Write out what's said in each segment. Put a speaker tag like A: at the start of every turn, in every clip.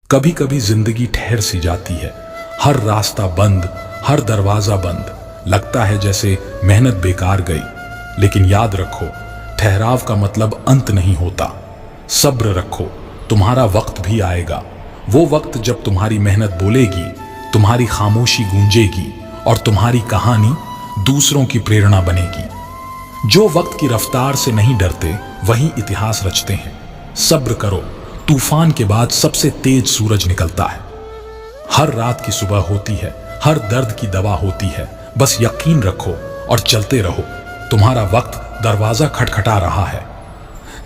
A: कभी कभी जिंदगी ठहर सी जाती है, हर रास्ता बंद, हर दरवाजा बंद, लगता है जैसे मेहनत बेकार गई। लेकिन याद रखो, ठहराव का मतलब अंत नहीं होता। सब्र रखो, तुम्हारा वक्त भी आएगा। वो वक्त जब तुम्हारी मेहनत बोलेगी, तुम्हारी खामोशी गूंजेगी और तुम्हारी कहानी दूसरों की प्रेरणा बनेगी। जो वक्त की रफ्तार से नहीं डरते वही इतिहास रचते हैं। सब्र करो, तूफान के बाद सबसे तेज सूरज निकलता है। हर रात की सुबह होती है, हर दर्द की दवा होती है। बस यकीन रखो और चलते रहो, तुम्हारा वक्त दरवाजा खटखटा रहा है।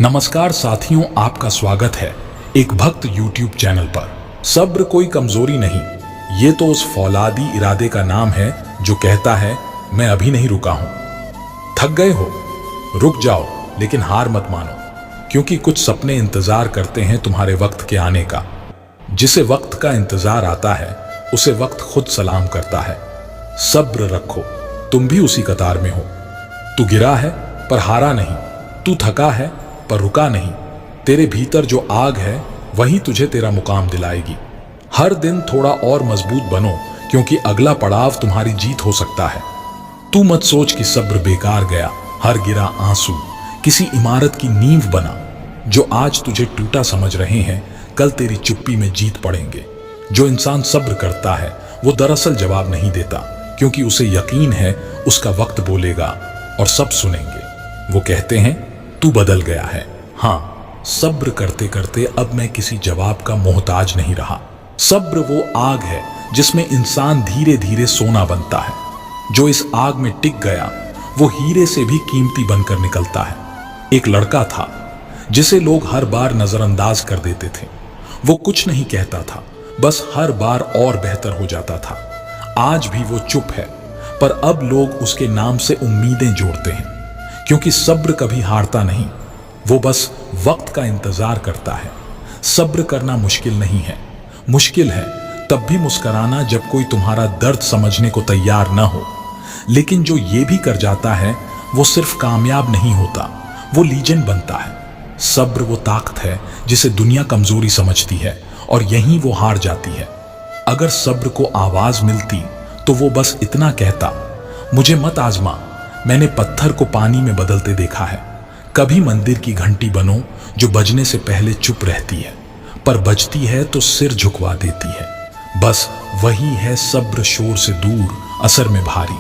A: नमस्कार साथियों, आपका स्वागत है एक भक्त यूट्यूब चैनल पर। सब्र कोई कमजोरी नहीं, ये तो उस फौलादी इरादे का नाम है जो कहता है मैं अभी नहीं रुका हूं। थक गए हो, रुक जाओ, लेकिन हार मत मानो, क्योंकि कुछ सपने इंतजार करते हैं तुम्हारे वक्त के आने का। जिसे वक्त का इंतजार आता है उसे वक्त खुद सलाम करता है। सब्र रखो, तुम भी उसी कतार में हो। तू गिरा है पर हारा नहीं, तू थका है पर रुका नहीं। तेरे भीतर जो आग है वही तुझे तेरा मुकाम दिलाएगी। हर दिन थोड़ा और मजबूत बनो, क्योंकि अगला पड़ाव तुम्हारी जीत हो सकता है। तू मत सोच कि सब्र बेकार गया। हर गिरा आंसू किसी इमारत की नींव बना। जो आज तुझे टूटा समझ रहे हैं, कल तेरी चुप्पी में जीत पड़ेंगे। जो इंसान सब्र करता है वो दरअसल जवाब नहीं देता, क्योंकि उसे यकीन है उसका वक्त बोलेगा और सब सुनेंगे। वो कहते हैं तू बदल गया है। हाँ, सब्र करते करते अब मैं किसी जवाब का मोहताज नहीं रहा। सब्र वो आग है जिसमें इंसान धीरे धीरे सोना बनता है। जो इस आग में टिक गया वो हीरे से भी कीमती बनकर निकलता है। एक लड़का था जिसे लोग हर बार नजरअंदाज कर देते थे। वो कुछ नहीं कहता था, बस हर बार और बेहतर हो जाता था। आज भी वो चुप है, पर अब लोग उसके नाम से उम्मीदें जोड़ते हैं, क्योंकि सब्र कभी हारता नहीं, वो बस वक्त का इंतजार करता है। सब्र करना मुश्किल नहीं है, मुश्किल है तब भी मुस्कुराना जब कोई तुम्हारा दर्द समझने को तैयार न हो। लेकिन जो ये भी कर जाता है वो सिर्फ कामयाब नहीं होता, वो लीजेंड बनता है। सब्र वो ताकत है जिसे दुनिया कमजोरी समझती है और यहीं वो हार जाती है। अगर सब्र को आवाज मिलती तो वो बस इतना कहता, मुझे मत आजमा, मैंने पत्थर को पानी में बदलते देखा है। कभी मंदिर की घंटी बनो जो बजने से पहले चुप रहती है, पर बजती है तो सिर झुकवा देती है। बस वही है सब्र, शोर से दूर, असर में भारी।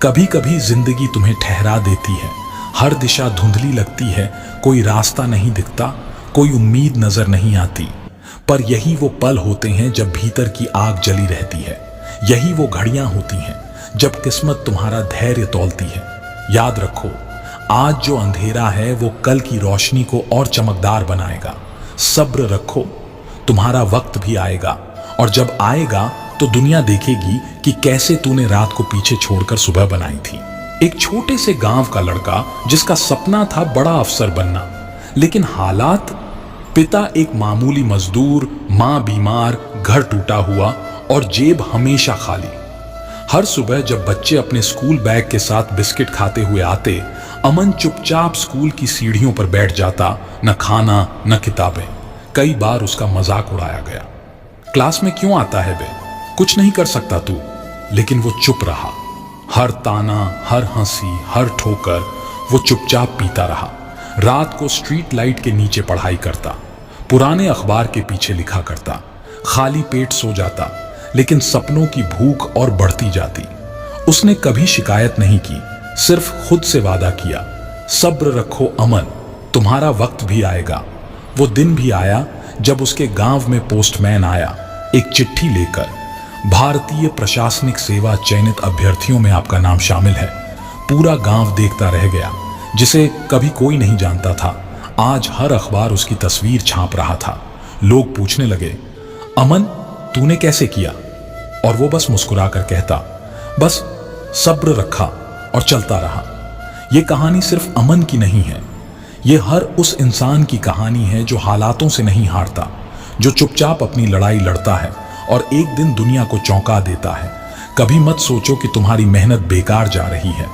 A: कभी कभी जिंदगी तुम्हें ठहरा देती है। हर दिशा धुंधली लगती है, कोई रास्ता नहीं दिखता, कोई उम्मीद नजर नहीं आती। पर यही वो पल होते हैं जब भीतर की आग जली रहती है। यही वो घड़ियां होती हैं जब किस्मत तुम्हारा धैर्य तौलती है। याद रखो, आज जो अंधेरा है वो कल की रोशनी को और चमकदार बनाएगा। सब्र रखो, तुम्हारा वक्त भी आएगा, और जब आएगा तो दुनिया देखेगी कि कैसे तूने रात को पीछे छोड़कर सुबह बनाई थी। एक छोटे से गांव का लड़का जिसका सपना था बड़ा अफसर बनना, लेकिन हालात, पिता एक मामूली मजदूर, मां बीमार, घर टूटा हुआ और जेब हमेशा खाली। हर सुबह जब बच्चे अपने स्कूल बैग के साथ बिस्किट खाते हुए आते, अमन चुपचाप स्कूल की सीढ़ियों पर बैठ जाता, न खाना न किताबें। कई बार उसका मजाक उड़ाया गया, क्लास में क्यों आता है बे, कुछ नहीं कर सकता तू। लेकिन वो चुप रहा। हर ताना, हर हंसी, हर ठोकर वो चुपचाप पीता रहा। रात को स्ट्रीट लाइट के नीचे पढ़ाई करता, पुराने अखबार के पीछे लिखा करता, खाली पेट सो जाता, लेकिन सपनों की भूख और बढ़ती जाती। उसने कभी शिकायत नहीं की, सिर्फ खुद से वादा किया, सब्र रखो अमन, तुम्हारा वक्त भी आएगा। वो दिन भी आया जब उसके गांव में पोस्टमैन आया एक चिट्ठी लेकर, भारतीय प्रशासनिक सेवा चयनित अभ्यर्थियों में आपका नाम शामिल है। पूरा गांव देखता रह गया, जिसे कभी कोई नहीं जानता था। आज हर अखबार उसकी तस्वीर छाप रहा था। लोग पूछने लगे, अमन तूने कैसे किया? और वो बस मुस्कुराकर कहता, बस सब्र रखा और चलता रहा। ये कहानी सिर्फ अमन की नहीं है, ये हर उस इंसान की कहानी है जो हालातों से नहीं हारता, जो चुपचाप अपनी लड़ाई लड़ता है और एक दिन दुनिया को चौंका देता है। कभी मत सोचो कि तुम्हारी मेहनत बेकार जा रही है।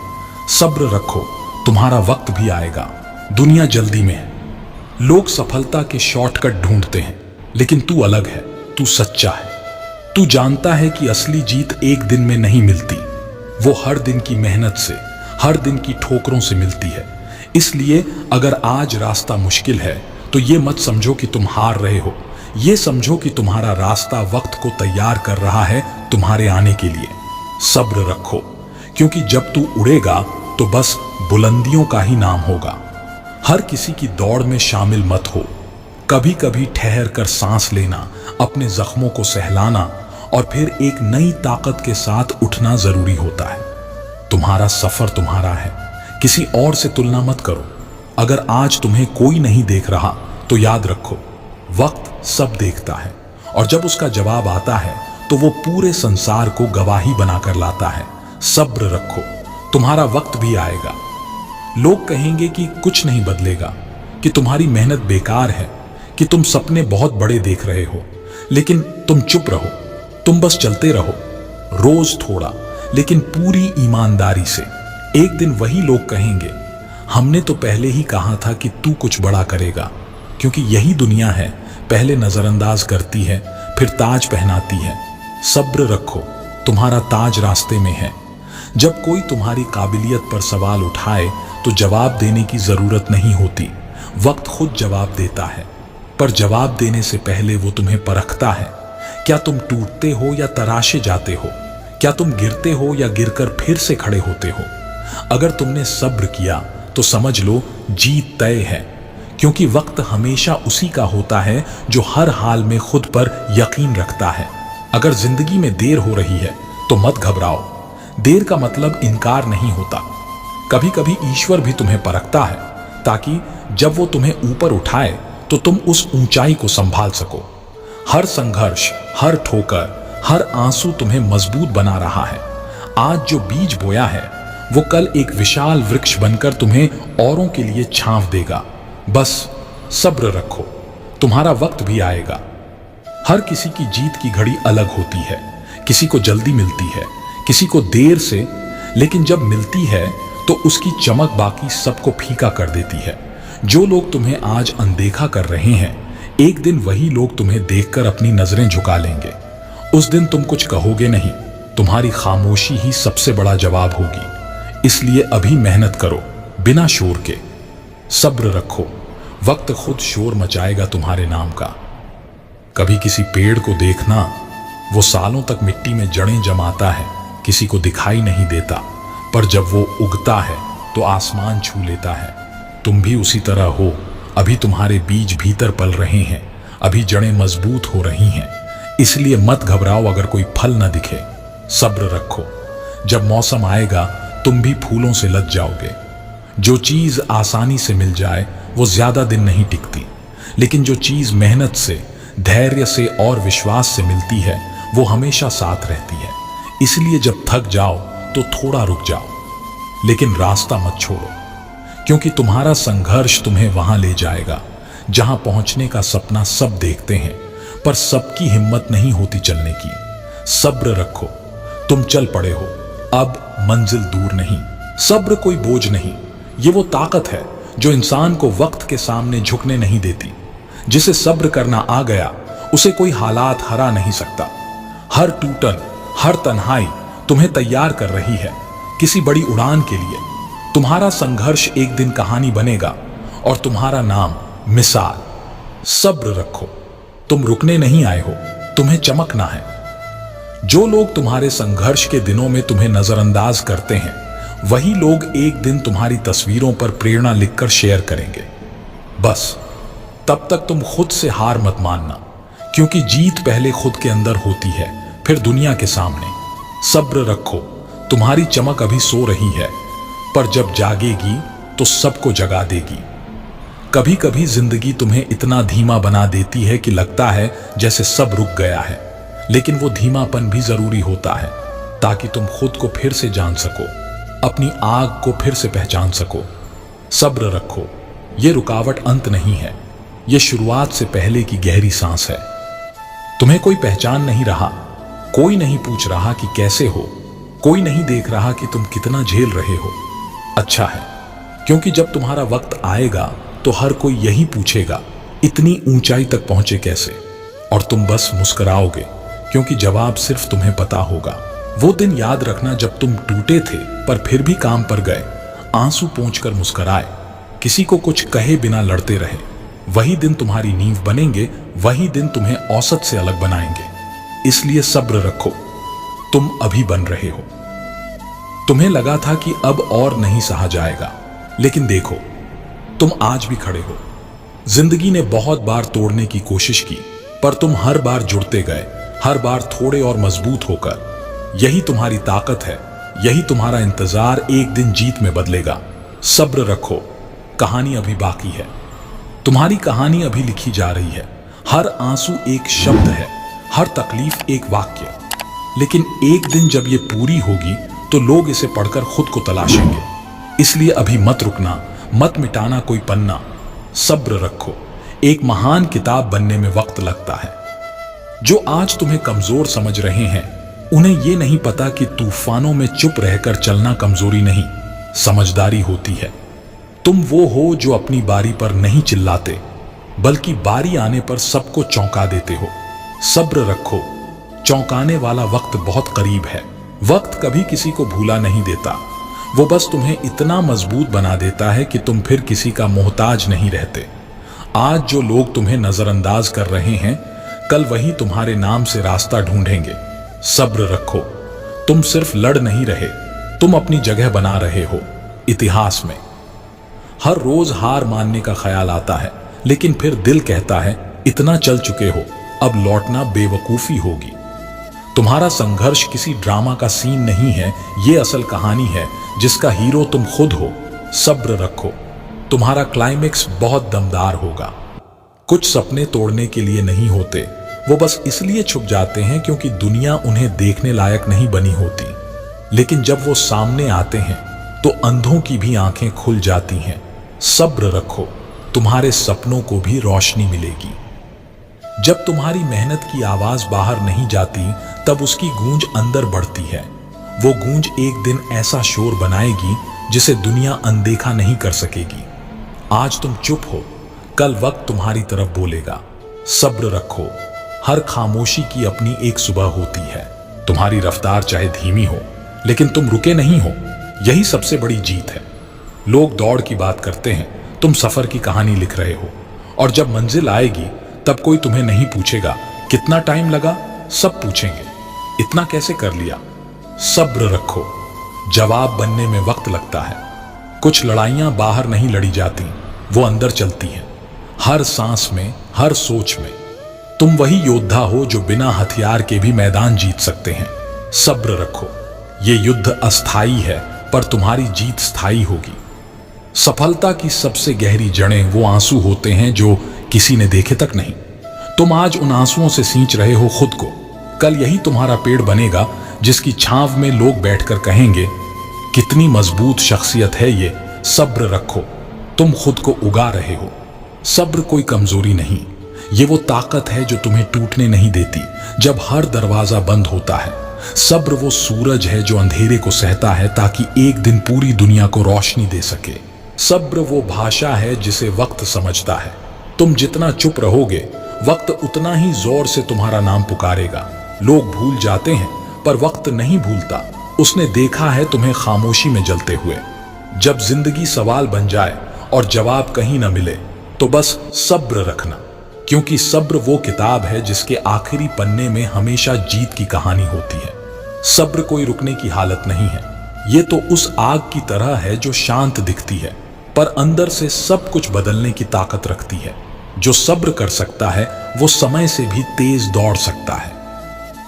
A: सब्र रखो, तुम्हारा वक्त भी आएगा। दुनिया जल्दी में है। लोग सफलता के शॉर्टकट ढूंढते हैं, लेकिन तू अलग है। तू सच्चा है। तू जानता है कि असली जीत एक दिन में नहीं मिलती, वो हर दिन की मेहनत से, हर दिन की ठोकरों से मिलती है। इसलिए अगर आज रास्ता मुश्किल है तो ये मत समझो कि तुम हार रहे हो, ये समझो कि तुम्हारा रास्ता वक्त को तैयार कर रहा है तुम्हारे आने के लिए। सब्र रखो, क्योंकि जब तू उड़ेगा तो बस बुलंदियों का ही नाम होगा। हर किसी की दौड़ में शामिल मत हो। कभी कभी ठहर कर सांस लेना, अपने जख्मों को सहलाना और फिर एक नई ताकत के साथ उठना जरूरी होता है। तुम्हारा सफर तुम्हारा है, किसी और से तुलना मत करो। अगर आज तुम्हें कोई नहीं देख रहा तो याद रखो, वक्त सब देखता है और जब उसका जवाब आता है तो वो पूरे संसार को गवाही बनाकर लाता है। सब्र रखो, तुम्हारा वक्त भी आएगा। लोग कहेंगे कि कुछ नहीं बदलेगा, कि तुम्हारी मेहनत बेकार है, कि तुम सपने बहुत बड़े देख रहे हो, लेकिन तुम चुप रहो, तुम बस चलते रहो, रोज थोड़ा लेकिन पूरी ईमानदारी से। एक दिन वही लोग कहेंगे, हमने तो पहले ही कहा था कि तू कुछ बड़ा करेगा। क्योंकि यही दुनिया है, पहले नजरअंदाज करती है फिर ताज पहनाती है। सब्र रखो, तुम्हारा ताज रास्ते में है। जब कोई तुम्हारी काबिलियत पर सवाल उठाए तो जवाब देने की जरूरत नहीं होती, वक्त खुद जवाब देता है। पर जवाब देने से पहले वो तुम्हें परखता है, क्या तुम टूटते हो या तराशे जाते हो, क्या तुम गिरते हो या गिरकर फिर से खड़े होते हो। अगर तुमने सब्र किया तो समझ लो जीत तय है, क्योंकि वक्त हमेशा उसी का होता है जो हर हाल में खुद पर यकीन रखता है। अगर जिंदगी में देर हो रही है तो मत घबराओ, देर का मतलब इनकार नहीं होता। कभी कभी ईश्वर भी तुम्हें परखता है, ताकि जब वो तुम्हें ऊपर उठाए तो तुम उस ऊंचाई को संभाल सको। हर संघर्ष, हर ठोकर, हर आंसू तुम्हें मजबूत बना रहा है। आज जो बीज बोया है वो कल एक विशाल वृक्ष बनकर तुम्हें औरों के लिए छांव देगा। बस सब्र रखो, तुम्हारा वक्त भी आएगा। हर किसी की जीत की घड़ी अलग होती है, किसी को जल्दी मिलती है, किसी को देर से, लेकिन जब मिलती है तो उसकी चमक बाकी सबको फीका कर देती है। जो लोग तुम्हें आज अनदेखा कर रहे हैं, एक दिन वही लोग तुम्हें देखकर अपनी नजरें झुका लेंगे। उस दिन तुम कुछ कहोगे नहीं, तुम्हारी खामोशी ही सबसे बड़ा जवाब होगी। इसलिए अभी मेहनत करो, बिना शोर के। सब्र रखो, वक्त खुद शोर मचाएगा तुम्हारे नाम का। कभी किसी पेड़ को देखना, वो सालों तक मिट्टी में जड़ें जमाता है, किसी को दिखाई नहीं देता, पर जब वो उगता है तो आसमान छू लेता है। तुम भी उसी तरह हो, अभी तुम्हारे बीज भीतर पल रहे हैं, अभी जड़ें मजबूत हो रही हैं। इसलिए मत घबराओ अगर कोई फल न दिखे। सब्र रखो, जब मौसम आएगा तुम भी फूलों से लद जाओगे। जो चीज आसानी से मिल जाए वो ज्यादा दिन नहीं टिकती, लेकिन जो चीज मेहनत से, धैर्य से और विश्वास से मिलती है वो हमेशा साथ रहती है। इसलिए जब थक जाओ तो थोड़ा रुक जाओ, लेकिन रास्ता मत छोड़ो, क्योंकि तुम्हारा संघर्ष तुम्हें वहां ले जाएगा जहां पहुंचने का सपना सब देखते हैं, पर सबकी हिम्मत नहीं होती चलने की। सब्र रखो, तुम चल पड़े हो, अब मंजिल दूर नहीं। सब्र कोई बोझ नहीं, ये वो ताकत है जो इंसान को वक्त के सामने झुकने नहीं देती। जिसे सब्र करना आ गया उसे कोई हालात हरा नहीं सकता। हर टूटन, हर तन्हाई तुम्हें तैयार कर रही है किसी बड़ी उड़ान के लिए। तुम्हारा संघर्ष एक दिन कहानी बनेगा और तुम्हारा नाम मिसाल। सब्र रखो, तुम रुकने नहीं आए हो, तुम्हें चमकना है। जो लोग तुम्हारे संघर्ष के दिनों में तुम्हें नजरअंदाज करते हैं, वही लोग एक दिन तुम्हारी तस्वीरों पर प्रेरणा लिखकर शेयर करेंगे। बस तब तक तुम खुद से हार मत मानना, क्योंकि जीत पहले खुद के अंदर होती है, फिर दुनिया के सामने। सब्र रखो, तुम्हारी चमक अभी सो रही है, पर जब जागेगी तो सबको जगा देगी। कभी कभी जिंदगी तुम्हें इतना धीमा बना देती है कि लगता है जैसे सब रुक गया है, लेकिन वो धीमापन भी जरूरी होता है ताकि तुम खुद को फिर से जान सको, अपनी आग को फिर से पहचान सको। सब्र रखो, ये रुकावट अंत नहीं है, ये शुरुआत से पहले की गहरी सांस है। तुम्हें कोई पहचान नहीं रहा, कोई नहीं पूछ रहा कि कैसे हो, कोई नहीं देख रहा कि तुम कितना झेल रहे हो। अच्छा है, क्योंकि जब तुम्हारा वक्त आएगा तो हर कोई यही पूछेगा, इतनी ऊंचाई तक पहुंचे कैसे। और तुम बस मुस्कुराओगे, क्योंकि जवाब सिर्फ तुम्हें पता होगा। वो दिन याद रखना जब तुम टूटे थे पर फिर भी काम पर गए, आंसू पोंछकर मुस्कुराए, किसी को कुछ कहे बिना लड़ते रहे। वही दिन तुम्हारी नींव बनेंगे, वही दिन तुम्हें औसत से अलग बनाएंगे। इसलिए सब्र रखो, तुम अभी बन रहे हो। तुम्हें लगा था कि अब और नहीं सहा जाएगा, लेकिन देखो तुम आज भी खड़े हो। जिंदगी ने बहुत बार तोड़ने की कोशिश की, पर तुम हर बार जुड़ते गए, हर बार थोड़े और मजबूत होकर। यही तुम्हारी ताकत है, यही तुम्हारा इंतजार एक दिन जीत में बदलेगा। सब्र रखो, कहानी अभी बाकी है। तुम्हारी कहानी अभी लिखी जा रही है। हर आंसू एक शब्द है, हर तकलीफ एक वाक्य। लेकिन एक दिन जब ये पूरी होगी तो लोग इसे पढ़कर खुद को तलाशेंगे। इसलिए अभी मत रुकना, मत मिटाना कोई पन्ना। सब्र रखो, एक महान किताब बनने में वक्त लगता है। जो आज तुम्हें कमजोर समझ रहे हैं, उन्हें यह नहीं पता कि तूफानों में चुप रहकर चलना कमजोरी नहीं, समझदारी होती है। तुम वो हो जो अपनी बारी पर नहीं चिल्लाते, बल्कि बारी आने पर सबको चौंका देते हो। सब्र रखो, चौंकाने वाला वक्त बहुत करीब है। वक्त कभी किसी को भूला नहीं देता, वो बस तुम्हें इतना मजबूत बना देता है कि तुम फिर किसी का मोहताज नहीं रहते। आज जो लोग तुम्हें नजरअंदाज कर रहे हैं, कल वही तुम्हारे नाम से रास्ता ढूंढेंगे। सब्र रखो, तुम सिर्फ लड़ नहीं रहे, तुम अपनी जगह बना रहे हो इतिहास में। हर रोज हार मानने का ख्याल आता है, लेकिन फिर दिल कहता है इतना चल चुके हो, अब लौटना बेवकूफी होगी। तुम्हारा संघर्ष किसी ड्रामा का सीन नहीं है, ये असल कहानी है जिसका हीरो तुम खुद हो। सब्र रखो, तुम्हारा क्लाइमेक्स बहुत दमदार होगा। कुछ सपने तोड़ने के लिए नहीं होते, वो बस इसलिए छुप जाते हैं क्योंकि दुनिया उन्हें देखने लायक नहीं बनी होती। लेकिन जब वो सामने आते हैं तो अंधों की भी आंखें खुल जाती हैं। सब्र रखो, तुम्हारे सपनों को भी रोशनी मिलेगी। जब तुम्हारी मेहनत की आवाज बाहर नहीं जाती, तब उसकी गूंज अंदर बढ़ती है। वो गूंज एक दिन ऐसा शोर बनाएगी जिसे दुनिया अनदेखा नहीं कर सकेगी। आज तुम चुप हो, कल वक्त तुम्हारी तरफ बोलेगा। सब्र रखो, हर खामोशी की अपनी एक सुबह होती है। तुम्हारी रफ्तार चाहे धीमी हो, लेकिन तुम रुके नहीं हो, यही सबसे बड़ी जीत है। लोग दौड़ की बात करते हैं, तुम सफर की कहानी लिख रहे हो। और जब मंजिल आएगी तब कोई तुम्हें नहीं पूछेगा कितना टाइम लगा, सब पूछेंगे इतना कैसे कर लिया। सब्र रखो, जवाब बनने में वक्त लगता है। कुछ लड़ाइयां बाहर नहीं लड़ी जाती, वो अंदर चलती हैं। हर सांस में, हर सोच में। तुम वही योद्धा हो जो बिना हथियार के भी मैदान जीत सकते हैं। सब्र रखो, ये युद्ध अस्थाई है, पर तुम्हारी जीत स्थायी होगी। सफलता की सबसे गहरी जड़ें वो आंसू होते हैं जो किसी ने देखे तक नहीं। तुम आज उन आंसुओं से सींच रहे हो खुद को, कल यही तुम्हारा पेड़ बनेगा जिसकी छांव में लोग बैठकर कहेंगे कितनी मजबूत शख्सियत है ये। सब्र रखो, तुम खुद को उगा रहे हो। सब्र कोई कमजोरी नहीं, ये वो ताकत है जो तुम्हें टूटने नहीं देती जब हर दरवाजा बंद होता है। सब्र वो सूरज है जो अंधेरे को सहता है ताकि एक दिन पूरी दुनिया को रोशनी दे सके। सब्र वो भाषा है जिसे वक्त समझता है। तुम जितना चुप रहोगे, वक्त उतना ही जोर से तुम्हारा नाम पुकारेगा। लोग भूल जाते हैं, पर वक्त नहीं भूलता। उसने देखा है तुम्हें खामोशी में जलते हुए। जब जिंदगी सवाल बन जाए और जवाब कहीं न मिले, तो बस सब्र रखना, क्योंकि सब्र वो किताब है जिसके आखिरी पन्ने में हमेशा जीत की कहानी होती है। सब्र कोई रुकने की हालत नहीं है, ये तो उस आग की तरह है जो शांत दिखती है, पर अंदर से सब कुछ बदलने की ताकत रखती है। जो सब्र कर सकता है वो समय से भी तेज दौड़ सकता है।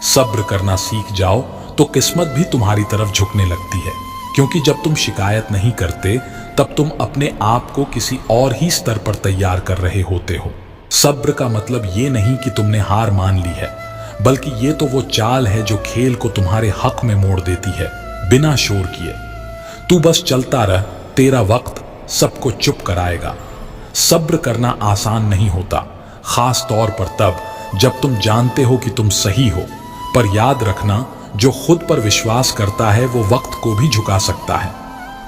A: सब्र करना सीख जाओ तो किस्मत भी तुम्हारी तरफ झुकने लगती है, क्योंकि जब तुम शिकायत नहीं करते तब तुम अपने आप को किसी और ही स्तर पर तैयार कर रहे होते हो। सब्र का मतलब ये नहीं कि तुमने हार मान ली है, बल्कि ये तो वो चाल है जो खेल को तुम्हारे हक में मोड़ देती है, बिना शोर किए। तू बस चलता रह, तेरा वक्त सबको चुप कराएगा। सब्र करना आसान नहीं होता, खास तौर पर तब जब तुम जानते हो कि तुम सही हो। पर याद रखना, जो खुद पर विश्वास करता है वो वक्त को भी झुका सकता है।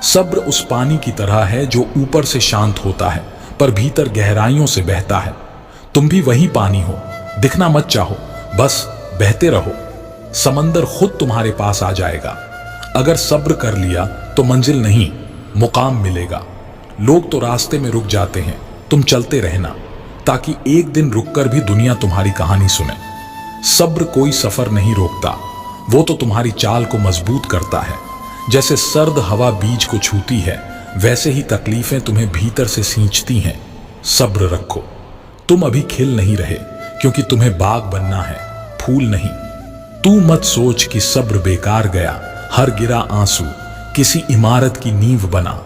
A: सब्र उस पानी की तरह है जो ऊपर से शांत होता है पर भीतर गहराइयों से बहता है। तुम भी वही पानी हो, दिखना मत चाहो, बस बहते रहो। समंदर खुद तुम्हारे पास आ जाएगा। अगर सब्र कर लिया तो मंजिल नहीं, मुकाम मिलेगा। लोग तो रास्ते में रुक जाते हैं, तुम चलते रहना, ताकि एक दिन रुककर भी दुनिया तुम्हारी कहानी सुने। सब्र कोई सफर नहीं रोकता, वो तो तुम्हारी चाल को मजबूत करता है। जैसे सर्द हवा बीज को छूती है, वैसे ही तकलीफें तुम्हें भीतर से सींचती हैं। सब्र रखो। तुम अभी खिल नहीं रहे, क्योंकि तुम्हें बाग बनना है, फूल नहीं। तू मत सोच कि सब्र बेकार गया, हर गिरा आंसू किसी इमारत की नींव बना।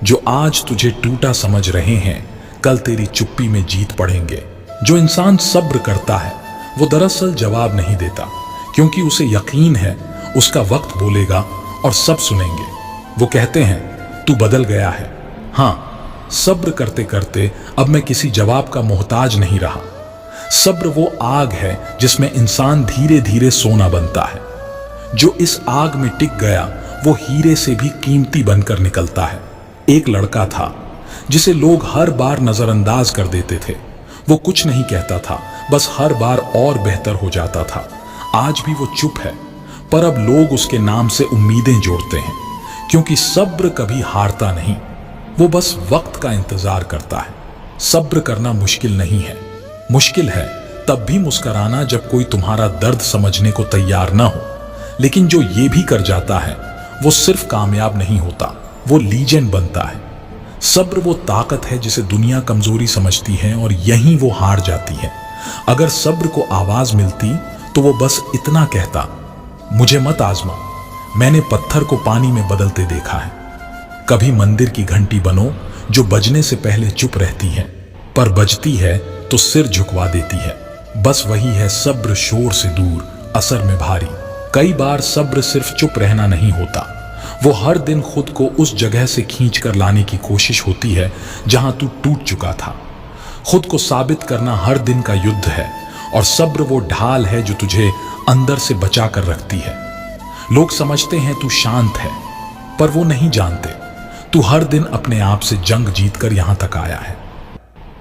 A: जो आज तुझे टूटा समझ रहे हैं, कल तेरी चुप्पी में जीत पड़ेंगे। जो इंसान सब्र करता है वो दरअसल जवाब नहीं देता, क्योंकि उसे यकीन है उसका वक्त बोलेगा और सब सुनेंगे। वो कहते हैं तू बदल गया है। हाँ, सब्र करते करते अब मैं किसी जवाब का मोहताज नहीं रहा। सब्र वो आग है जिसमें इंसान धीरे धीरे सोना बनता है। जो इस आग में टिक गया वो हीरे से भी कीमती बनकर निकलता है। एक लड़का था जिसे लोग हर बार नजरअंदाज कर देते थे। वो कुछ नहीं कहता था, बस हर बार और बेहतर हो जाता था। आज भी वो चुप है, पर अब लोग उसके नाम से उम्मीदें जोड़ते हैं, क्योंकि सब्र कभी हारता नहीं, वो बस वक्त का इंतजार करता है। सब्र करना मुश्किल नहीं है। मुश्किल है तब भी मुस्कुराना जब कोई तुम्हारा दर्द समझने को तैयार ना हो। लेकिन जो ये भी कर जाता है वो सिर्फ कामयाब नहीं होता, वो लीजेंड बनता है। सब्र वो ताकत है जिसे दुनिया कमजोरी समझती है और यहीं वो हार जाती है। अगर सब्र को आवाज मिलती तो वो बस इतना कहता, मुझे मत आजमा, मैंने पत्थर को पानी में बदलते देखा है। कभी मंदिर की घंटी बनो जो बजने से पहले चुप रहती है, पर बजती है तो सिर झुकवा देती है। बस वही है सब्र, शोर से दूर, असर में भारी। कई बार सब्र सिर्फ चुप रहना नहीं होता, वो हर दिन खुद को उस जगह से खींच कर लाने की कोशिश होती है जहां तू टूट चुका था। खुद को साबित करना हर दिन का युद्ध है, और सब्र वो ढाल है जो तुझे अंदर से बचा कर रखती है। लोग समझते हैं तू शांत है, पर वो नहीं जानते तू हर दिन अपने आप से जंग जीतकर यहां तक आया है।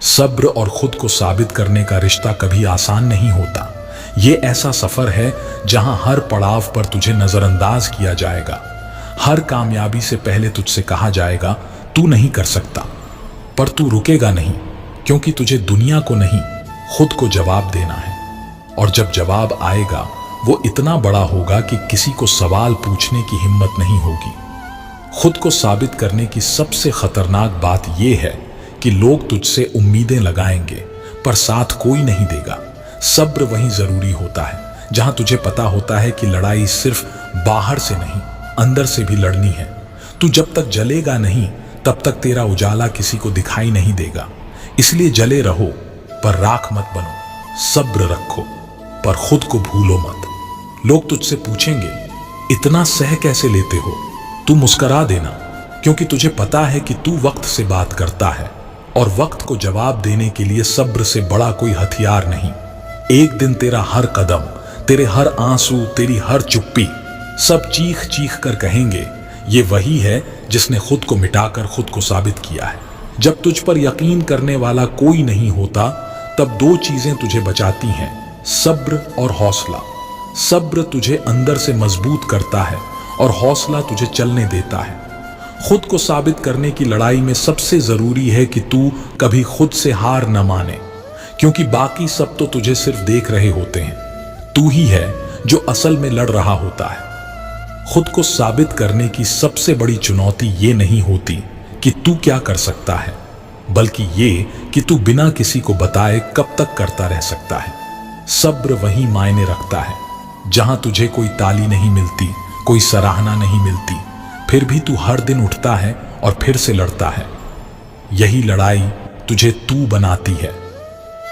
A: सब्र और खुद को साबित करने का रिश्ता कभी आसान नहीं होता। ये ऐसा सफर है जहां हर पड़ाव पर तुझे नजरअंदाज किया जाएगा। हर कामयाबी से पहले तुझसे कहा जाएगा तू नहीं कर सकता, पर तू रुकेगा नहीं, क्योंकि तुझे दुनिया को नहीं, खुद को जवाब देना है। और जब जवाब आएगा वो इतना बड़ा होगा कि किसी को सवाल पूछने की हिम्मत नहीं होगी। खुद को साबित करने की सबसे खतरनाक बात यह है कि लोग तुझसे उम्मीदें लगाएंगे, पर साथ कोई नहीं देगा। सब्र वहीं जरूरी होता है जहां तुझे पता होता है कि लड़ाई सिर्फ बाहर से नहीं, अंदर से भी लड़नी है। तू जब तक जलेगा नहीं, तब तक तेरा उजाला किसी को दिखाई नहीं देगा। इसलिए जले रहो, पर राख मत बनो। सब्र रखो, पर खुद को भूलो मत। लोग तुझसे पूछेंगे इतना सह कैसे लेते हो? तू मुस्करा देना, क्योंकि तुझे पता है कि तू वक्त से बात करता है, और वक्त को जवाब देने के लिए सब्र से बड़ा कोई हथियार नहीं। एक दिन तेरा हर कदम, तेरे हर आंसू, तेरी हर चुप्पी, सब चीख चीख कर कहेंगे ये वही है जिसने खुद को मिटाकर खुद को साबित किया है। जब तुझ पर यकीन करने वाला कोई नहीं होता, तब दो चीजें तुझे बचाती हैं, सब्र और हौसला। सब्र तुझे अंदर से मजबूत करता है और हौसला तुझे चलने देता है। खुद को साबित करने की लड़ाई में सबसे जरूरी है कि तू कभी खुद से हार न माने, क्योंकि बाकी सब तो तुझे सिर्फ देख रहे होते हैं। तू ही है जो असल में लड़ रहा होता है। खुद को साबित करने की सबसे बड़ी चुनौती ये नहीं होती कि तू क्या कर सकता है, बल्कि ये कि तू बिना किसी को बताए कब तक करता रह सकता है। सब्र वही मायने रखता है जहां तुझे कोई ताली नहीं मिलती, कोई सराहना नहीं मिलती, फिर भी तू हर दिन उठता है और फिर से लड़ता है। यही लड़ाई तुझे तू बनाती है।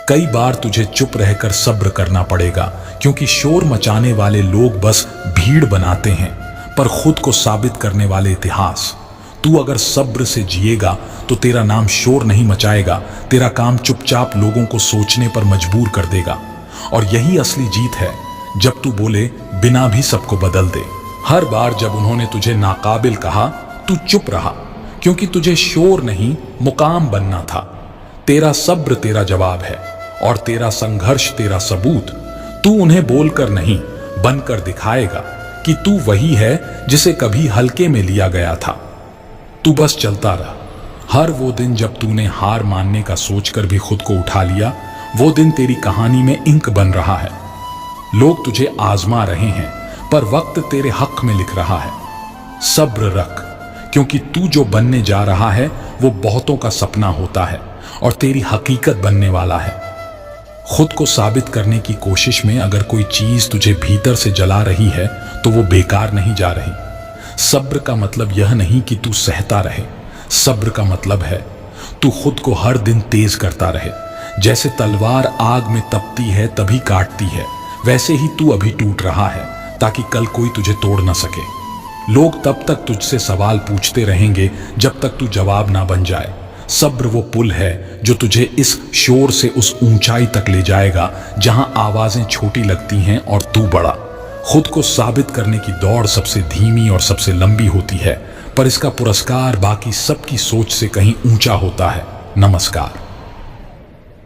A: कई बार तुझे चुप रहकर सब्र करना पड़ेगा, क्योंकि शोर मचाने वाले लोग बस भीड़ बनाते हैं, पर खुद को साबित करने वाले इतिहास। तू अगर सब्र से जिएगा तो तेरा नाम शोर नहीं मचाएगा, तेरा काम चुपचाप लोगों को सोचने पर मजबूर कर देगा। और यही असली जीत है, जब तू बोले बिना भी सबको बदल दे। हर बार जब उन्होंने तुझे नाकाबिल कहा, तू चुप रहा, क्योंकि तुझे शोर नहीं मुकाम बनना था। तेरा सब्र तेरा जवाब है, और तेरा संघर्ष तेरा सबूत। तू उन्हें बोलकर नहीं, बनकर दिखाएगा कि तू वही है जिसे कभी हल्के में लिया गया था। तू बस चलता रहा। हर वो दिन जब तूने हार मानने का सोचकर भी खुद को उठा लिया, वो दिन तेरी कहानी में इंक बन रहा है। लोग तुझे आजमा रहे हैं, पर वक्त तेरे हक में लिख रहा है। सब्र रख, क्योंकि तू जो बनने जा रहा है वो बहुतों का सपना होता है और तेरी हकीकत बनने वाला है। खुद को साबित करने की कोशिश में अगर कोई चीज तुझे भीतर से जला रही है तो वो बेकार नहीं जा रही। सब्र का मतलब यह नहीं कि तू सहता रहे। सब्र का मतलब है तू खुद को हर दिन तेज करता रहे। जैसे तलवार आग में तपती है तभी काटती है, वैसे ही तू अभी टूट रहा है ताकि कल कोई तुझे तोड़ ना सके। लोग तब तक तुझसे सवाल पूछते रहेंगे जब तक तू जवाब ना बन जाए। सब्र वो पुल है जो तुझे इस शोर से उस ऊंचाई तक ले जाएगा जहां आवाजें छोटी लगती हैं और तू बड़ा। खुद को साबित करने की दौड़ सबसे धीमी और सबसे लंबी होती है, पर इसका पुरस्कार बाकी सबकी सोच से कहीं ऊंचा होता है। नमस्कार।